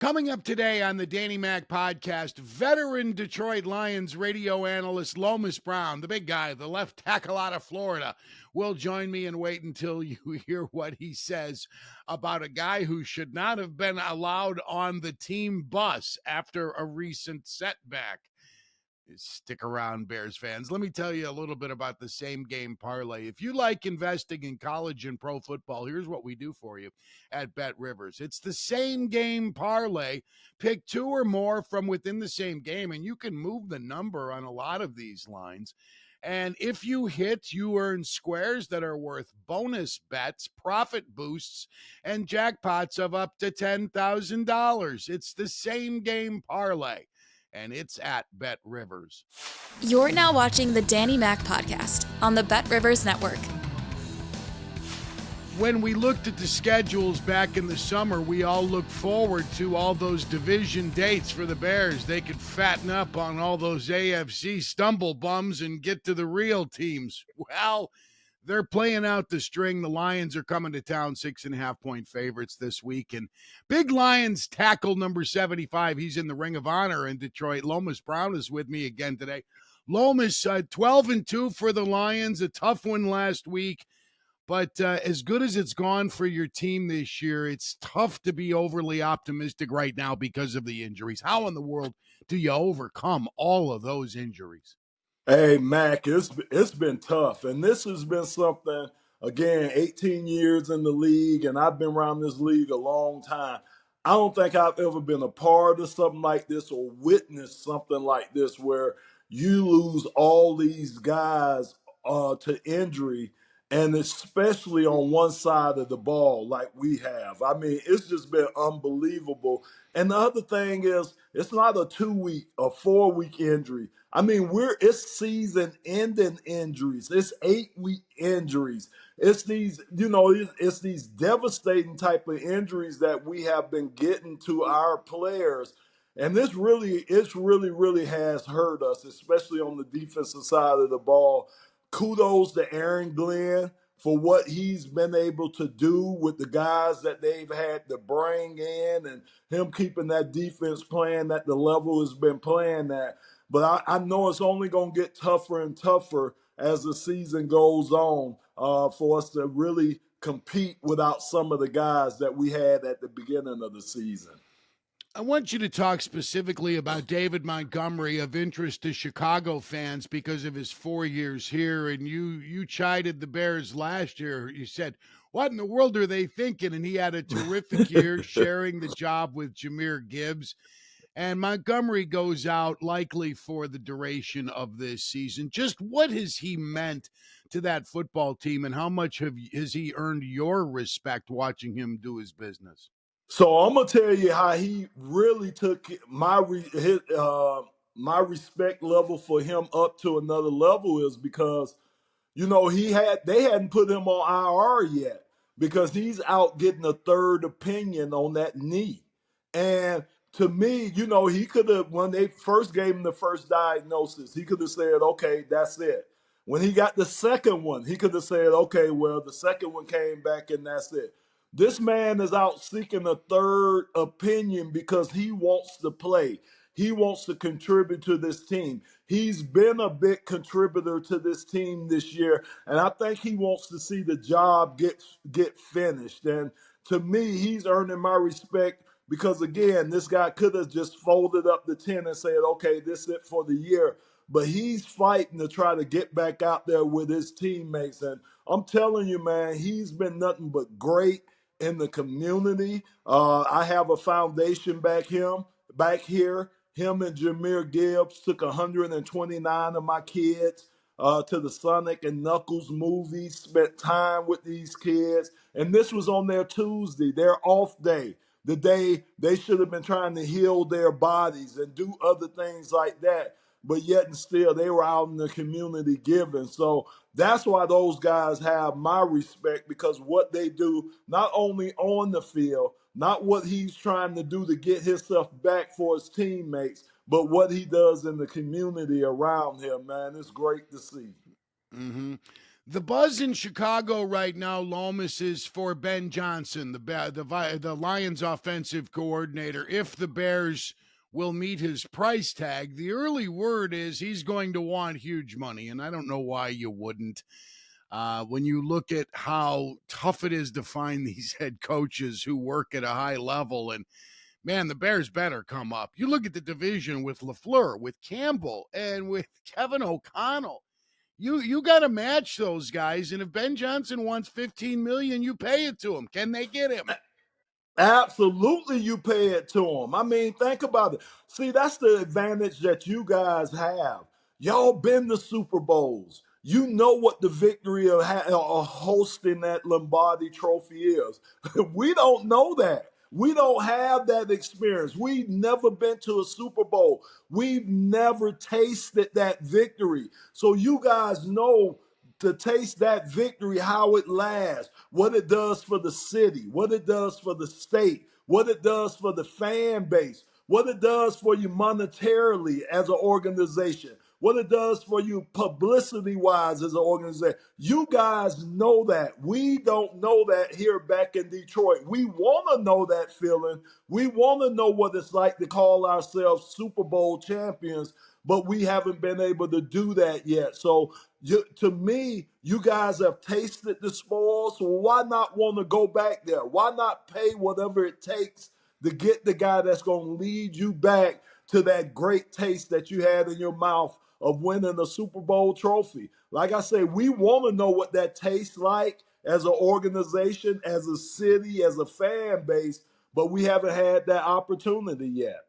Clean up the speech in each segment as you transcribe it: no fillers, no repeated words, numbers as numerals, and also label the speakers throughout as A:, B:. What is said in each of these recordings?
A: Coming up today on the Danny Mac podcast, veteran Detroit Lions radio analyst Lomas Brown, the big guy, the left tackle out of Florida, will join me and wait until you hear what he says about a guy who should not have been allowed on the team bus after a recent setback. Stick around, Bears fans. Let me tell you a little bit about the same game parlay. If you like investing in college and pro football, here's what we do for you at Bet Rivers. It's the same game parlay. Pick two or more from within the same game, and you can move the number on a lot of these lines. And if you hit, you earn squares that are worth bonus bets, profit boosts, and jackpots of up to $10,000. It's the same game parlay, and it's at Bet Rivers.
B: You're now watching the Danny Mac podcast on the Bet Rivers Network.
A: When we looked at the schedules back in the summer, we all looked forward to all those division dates for the Bears. They could fatten up on all those AFC stumble bums and get to the real teams. Well, they're playing out the string. The Lions are coming to town, 6.5-point favorites this week. And big Lions tackle number 75. He's in the Ring of Honor in Detroit. Lomas Brown is with me again today. Lomas, 12-2 for the Lions, a tough one last week. But as good as it's gone for your team this year, it's tough to be overly optimistic right now because of the injuries. How in the world do you overcome all of those injuries?
C: Hey, Mac, it's been tough. And this has been something, again, 18 years in the league, and I've been around this league a long time. I don't think I've ever been a part of something like this or witnessed something like this where you lose all these guys to injury, and especially on one side of the ball like we have. I mean, it's just been unbelievable. And the other thing is, it's not a 2-week, a 4-week injury. I mean, it's season-ending injuries. It's 8-week injuries. It's these, it's these devastating type of injuries that we have been getting to our players. And it's really has hurt us, especially on the defensive side of the ball. Kudos to Aaron Glenn for what he's been able to do with the guys that they've had to bring in and him keeping that defense playing at the level it's been playing at. But I know it's only going to get tougher and tougher as the season goes on for us to really compete without some of the guys that we had at the beginning of the season.
A: I want you to talk specifically about David Montgomery, of interest to Chicago fans because of his 4 years here. And you chided the Bears last year. You said, what in the world are they thinking? And he had a terrific year sharing the job with Jahmyr Gibbs. And Montgomery goes out likely for the duration of this season. Just what has he meant to that football team, and how much has he earned your respect watching him do his business?
C: So I'm gonna tell you how he really took my respect level for him up to another level is because, they hadn't put him on IR yet because he's out getting a third opinion on that knee. And to me, he could have, when they first gave him the first diagnosis, he could have said, okay, that's it. When he got the second one, he could have said, okay, well, the second one came back and that's it. This man is out seeking a third opinion because he wants to play. He wants to contribute to this team. He's been a big contributor to this team this year, and I think he wants to see the job get finished. And to me, he's earning my respect because, again, this guy could have just folded up the tent and said, okay, this is it for the year. But he's fighting to try to get back out there with his teammates. And I'm telling you, man, he's been nothing but great in the community. I have a foundation back here. Him and Jahmyr Gibbs took 129 of my kids to the Sonic and Knuckles movies, spent time with these kids. And this was on their Tuesday, their off day, the day they should have been trying to heal their bodies and do other things like that. But yet and still, they were out in the community giving. So that's why those guys have my respect, because what they do, not only on the field, not what he's trying to do to get himself back for his teammates, but what he does in the community around him, man. It's great to see.
A: Mm-hmm. The buzz in Chicago right now, Lomas, is for Ben Johnson, the Lions offensive coordinator. If the Bears will meet his price tag, the early word is he's going to want huge money, and I don't know why you wouldn't. When you look at how tough it is to find these head coaches who work at a high level, and man, the Bears better come up. You look at the division with LaFleur, with Campbell, and with Kevin O'Connell. You got to match those guys, and if Ben Johnson wants $15 million, you pay it to him. Can they get him?
C: Absolutely, you pay it to them. I mean, think about it. See, that's the advantage that you guys have. Y'all been to Super Bowls. You know what the victory of hosting that Lombardi Trophy is. We don't know that. We don't have that experience. We've never been to a Super Bowl. We've never tasted that victory. So you guys know to taste that victory, how it lasts, what it does for the city, what it does for the state, what it does for the fan base, what it does for you monetarily as an organization, what it does for you publicity-wise as an organization. You guys know that. We don't know that here back in Detroit. We want to know that feeling. We want to know what it's like to call ourselves Super Bowl champions, but we haven't been able to do that yet. So to me, you guys have tasted the spoils, so why not want to go back there? Why not pay whatever it takes to get the guy that's going to lead you back to that great taste that you had in your mouth of winning a Super Bowl trophy? Like I say, we want to know what that tastes like as an organization, as a city, as a fan base, but we haven't had that opportunity yet.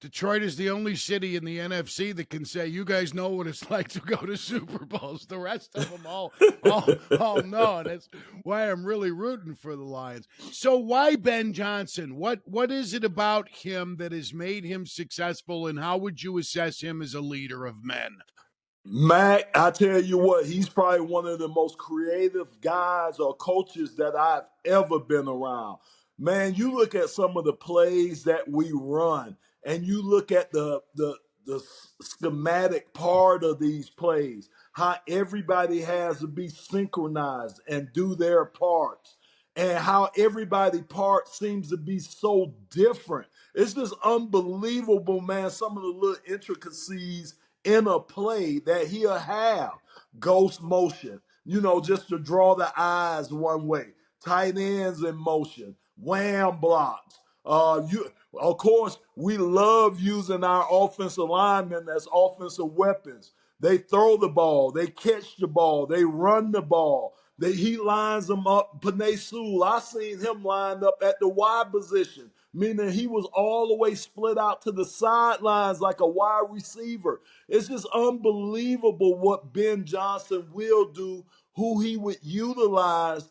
A: Detroit is the only city in the NFC that can say, you guys know what it's like to go to Super Bowls. The rest of them all know. And that's why I'm really rooting for the Lions. So why Ben Johnson? What is it about him that has made him successful, and how would you assess him as a leader of men?
C: Mac, I tell you what, he's probably one of the most creative guys or coaches that I've ever been around. Man, you look at some of the plays that we run, and you look at the schematic part of these plays, how everybody has to be synchronized and do their parts, and how everybody part seems to be so different. It's just unbelievable, man, some of the little intricacies in a play that he'll have. Ghost motion, just to draw the eyes one way. Tight ends in motion. Wham blocks. Of course, we love using our offensive linemen as offensive weapons. They throw the ball. They catch the ball. They run the ball. He lines them up. Panay Sewell, I seen him lined up at the wide position, meaning he was all the way split out to the sidelines like a wide receiver. It's just unbelievable what Ben Johnson will do, who he would utilize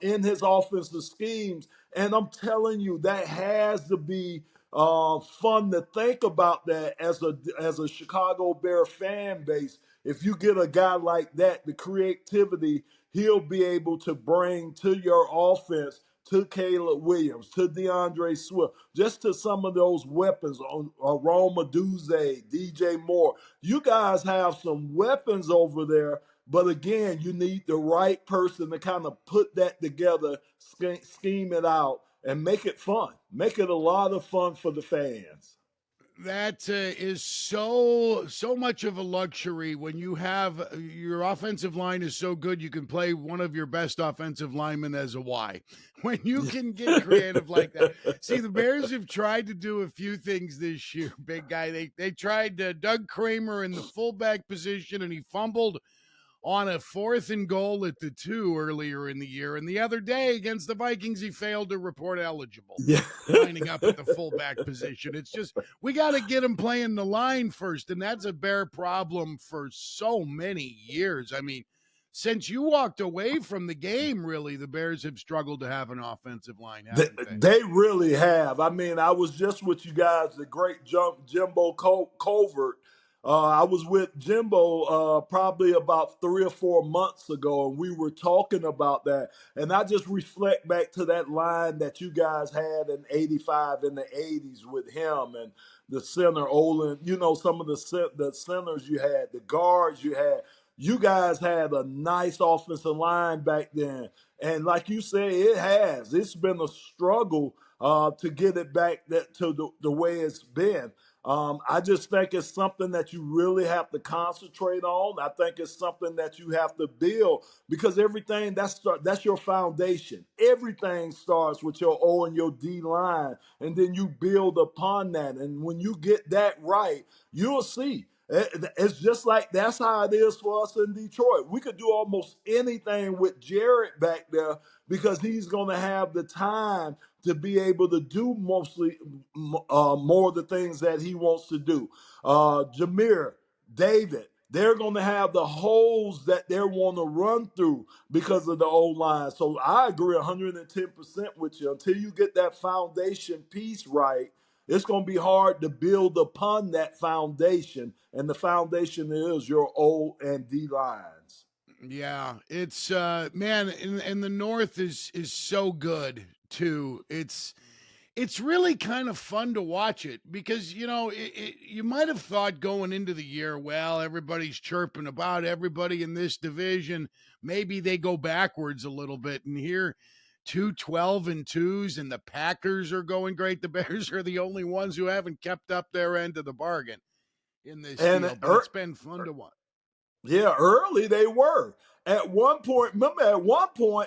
C: in his offensive schemes. And I'm telling you, that has to be fun to think about that as a Chicago Bear fan base. If you get a guy like that, the creativity he'll be able to bring to your offense, to Caleb Williams, to DeAndre Swift, just to some of those weapons on Roma Duze, DJ Moore. You guys have some weapons over there, but again, you need the right person to kind of put that together, scheme it out, and make it fun. Make it a lot of fun for the fans.
A: That is so much of a luxury when you have your offensive line is so good you can play one of your best offensive linemen as a Y. When you can get creative like that. See, the Bears have tried to do a few things this year, big guy. They tried Doug Kramer in the fullback position, and he fumbled on a 4th and goal at the 2 earlier in the year. And the other day against the Vikings, he failed to report eligible, lining up at the fullback position. It's just, we got to get him playing the line first. And that's a Bear problem for so many years. I mean, since you walked away from the game, really, the Bears have struggled to have an offensive line, haven't
C: they really have. I mean, I was just with you guys, the great Jimbo Covert. I was with Jimbo probably about 3 or 4 months ago, and we were talking about that. And I just reflect back to that line that you guys had in 85 in the 80s with him and the center, Olin, some of the centers you had, the guards you had. you guys had a nice offensive line back then. And like you say, it's been a struggle to get it back to the way it's been. I just think it's something that you really have to concentrate on. I think it's something that you have to build because everything that's your foundation. Everything starts with your O and your D line, and then you build upon that. And when you get that right, you'll see. It's just like that's how it is for us in Detroit. We could do almost anything with Jarrett back there because he's going to have the time to be able to do mostly more of the things that he wants to do. Jameer, David, they're going to have the holes that they want to run through because of the O-line. So I agree 110% with you. Until you get that foundation piece right, it's going to be hard to build upon that foundation. And the foundation is your O and D lines.
A: Yeah, it's man, and the North is so good too. It's really kind of fun to watch it because you might have thought going into the year, well, everybody's chirping about everybody in this division. Maybe they go backwards a little bit, and here 2-12-2s, and the Packers are going great. The Bears are the only ones who haven't kept up their end of the bargain in this deal. But it's been fun to watch.
C: Yeah, early they were. At one point,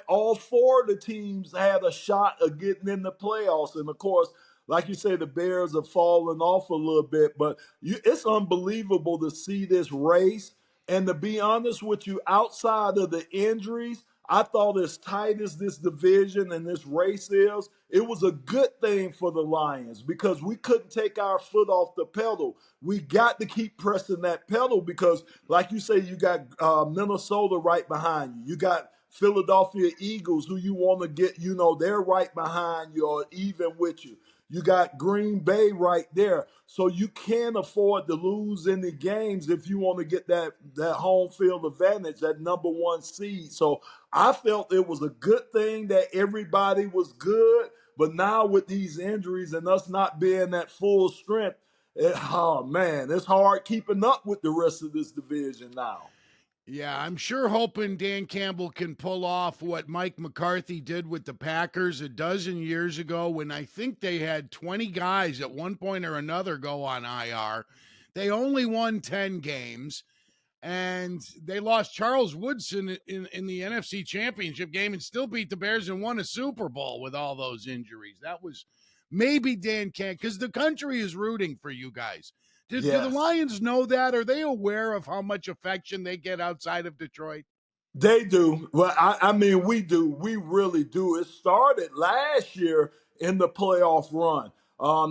C: all four of the teams had a shot of getting in the playoffs. And of course, like you say, the Bears have fallen off a little bit, but it's unbelievable to see this race. And to be honest with you, outside of the injuries, I thought as tight as this division and this race is, it was a good thing for the Lions because we couldn't take our foot off the pedal. We got to keep pressing that pedal because, like you say, you got Minnesota right behind you. You got Philadelphia Eagles who you want to get, they're right behind you or even with you. You got Green Bay right there. So you can't afford to lose any games if you want to get that home field advantage, that number one seed. So I felt it was a good thing that everybody was good. But now with these injuries and us not being at full strength, it's hard keeping up with the rest of this division now.
A: Yeah, I'm sure hoping Dan Campbell can pull off what Mike McCarthy did with the Packers a dozen years ago when I think they had 20 guys at one point or another go on IR. They only won 10 games, and they lost Charles Woodson in the NFC Championship game and still beat the Bears and won a Super Bowl with all those injuries. That was maybe Dan Campbell, because the country is rooting for you guys. Do the Lions know that? Are they aware of how much affection they get outside of Detroit?
C: They do. Well, we do. We really do. It started last year in the playoff run.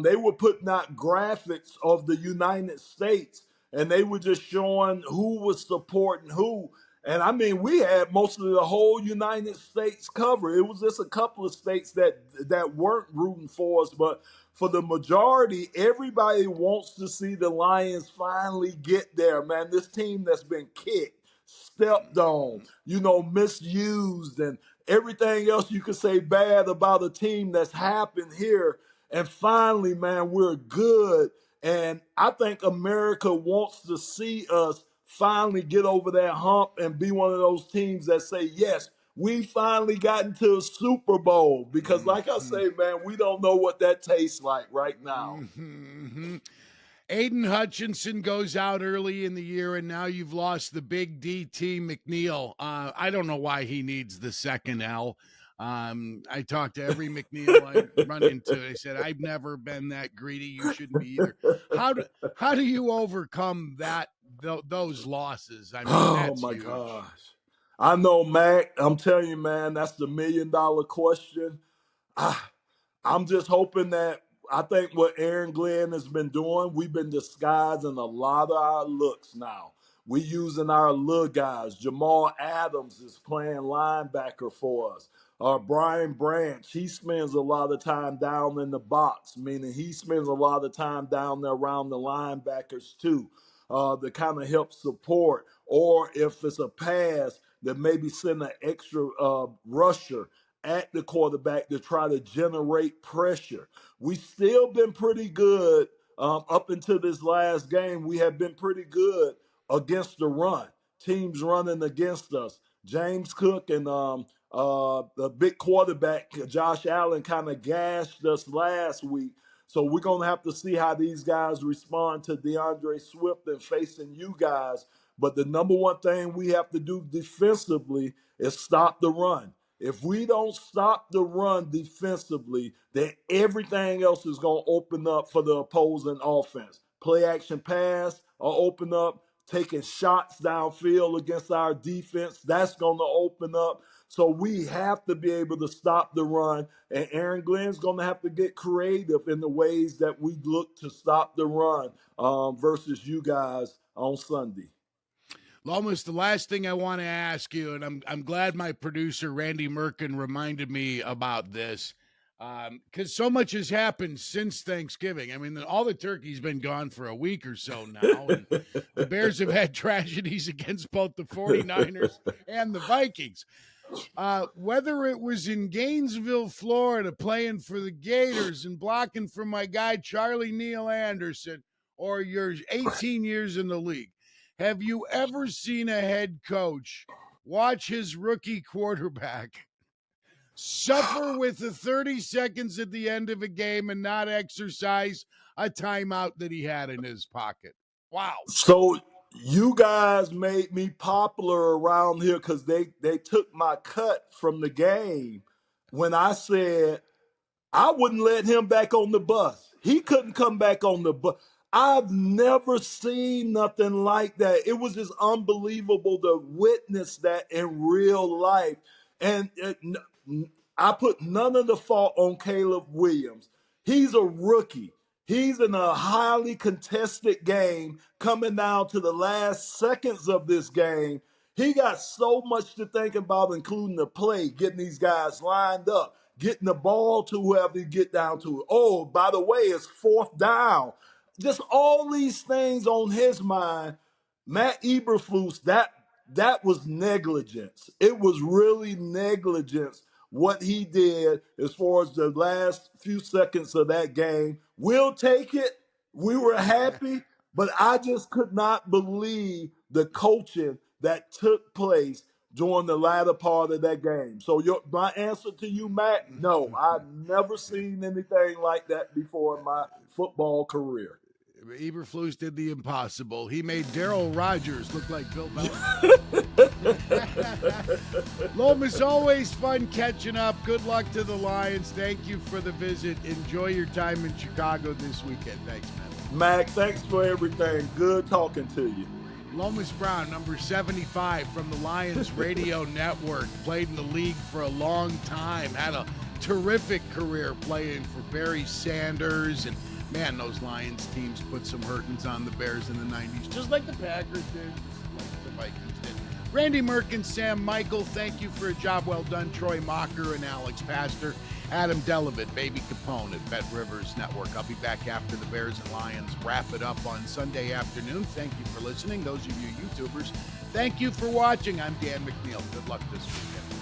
C: They were putting out graphics of the United States, and they were just showing who was supporting who. And we had most of the whole United States covered. It was just a couple of states that weren't rooting for us, but for the majority, everybody wants to see the Lions finally get there, man. This team that's been kicked, stepped on, misused, and everything else you could say bad about a team that's happened here. And finally, man, we're good. And I think America wants to see us finally get over that hump and be one of those teams that say, yes, we finally got into a Super Bowl. Because like I say, man, we don't know what that tastes like right now.
A: Aiden Hutchinson goes out early in the year, and now you've lost the big DT McNeil. I don't know why he needs the second L. I talked to every McNeil I run into. I said, I've never been that greedy. You shouldn't be either. How do you overcome those losses? That's
C: my
A: huge.
C: gosh. I know, Mac. I'm telling you, man, that's the $1 million question. I'm just hoping that I think what Aaron Glenn has been doing, we've been disguising a lot of our looks now. We're using our little guys. Jamal Adams is playing linebacker for us. Brian Branch, he spends a lot of time down in the box, meaning he spends a lot of time down there around the linebackers too, to kind of help support. Or if it's a pass, that maybe send an extra rusher at the quarterback to try to generate pressure. We've still been pretty good up until this last game. We have been pretty good against the run. teams running against us. James Cook and the big quarterback, Josh Allen, kind of gashed us last week. So we're going to have to see how these guys respond to DeAndre Swift and facing you guys. But the number one thing we have to do defensively is stop the run. If we don't stop the run defensively, then everything else is going to open up for the opposing offense. Play action pass will open up. Taking shots downfield against our defense, that's going to open up. So we have to be able to stop the run. And Aaron Glenn's going to have to get creative in the ways that we look to stop the run versus you guys on Sunday.
A: Lomas, the last thing I want to ask you, and I'm glad my producer, Randy Merkin, reminded me about this, because so much has happened since Thanksgiving. I mean, all the turkey's been gone for a week or so now, and the Bears have had tragedies against both the 49ers and the Vikings. Whether it was in Gainesville, Florida, playing for the Gators and blocking for my guy, Charlie Neal Anderson, or your 18 years in the league, have you ever seen a head coach watch his rookie quarterback suffer with the 30 seconds at the end of a game and not exercise a timeout that he had in his pocket? Wow.
C: So you guys made me popular around here because they took my cut from the game when I said I wouldn't let him back on the bus. He couldn't come back on the bus. I've never seen nothing like that. It was just unbelievable to witness that in real life. And I put none of the fault on Caleb Williams. He's a rookie. He's in a highly contested game coming down to the last seconds of this game. He got so much to think about, including the play, getting these guys lined up, getting the ball to whoever you get down to. Oh, by the way, it's fourth down. Just all these things on his mind. Matt Eberflus, that was negligence. It was really negligence what he did as far as the last few seconds of that game. We'll take it. We were happy, but I just could not believe the coaching that took place during the latter part of that game. So my answer to you, Matt, no, I've never seen anything like that before in my football career.
A: Eberflus did the impossible. He made Darryl Rogers look like Bill Belichick. Lomas, always fun catching up. Good luck to the Lions. Thank you for the visit. Enjoy your time in Chicago this weekend. Thanks, man.
C: Mac, thanks for everything. Good talking to you.
A: Lomas Brown, number 75 from the Lions Radio Network, played in the league for a long time, had a terrific career playing for Barry Sanders, and man, those Lions teams put some hurtings on the Bears in the 90s, just like the Packers did, just like the Vikings did. Randy Merkin, Sam Michael, thank you for a job well done. Troy Mocker and Alex Pastor. Adam Delavitt, Baby Capone at Bet Rivers Network. I'll be back after the Bears and Lions wrap it up on Sunday afternoon. Thank you for listening. Those of you YouTubers, thank you for watching. I'm Dan McNeil. Good luck this weekend.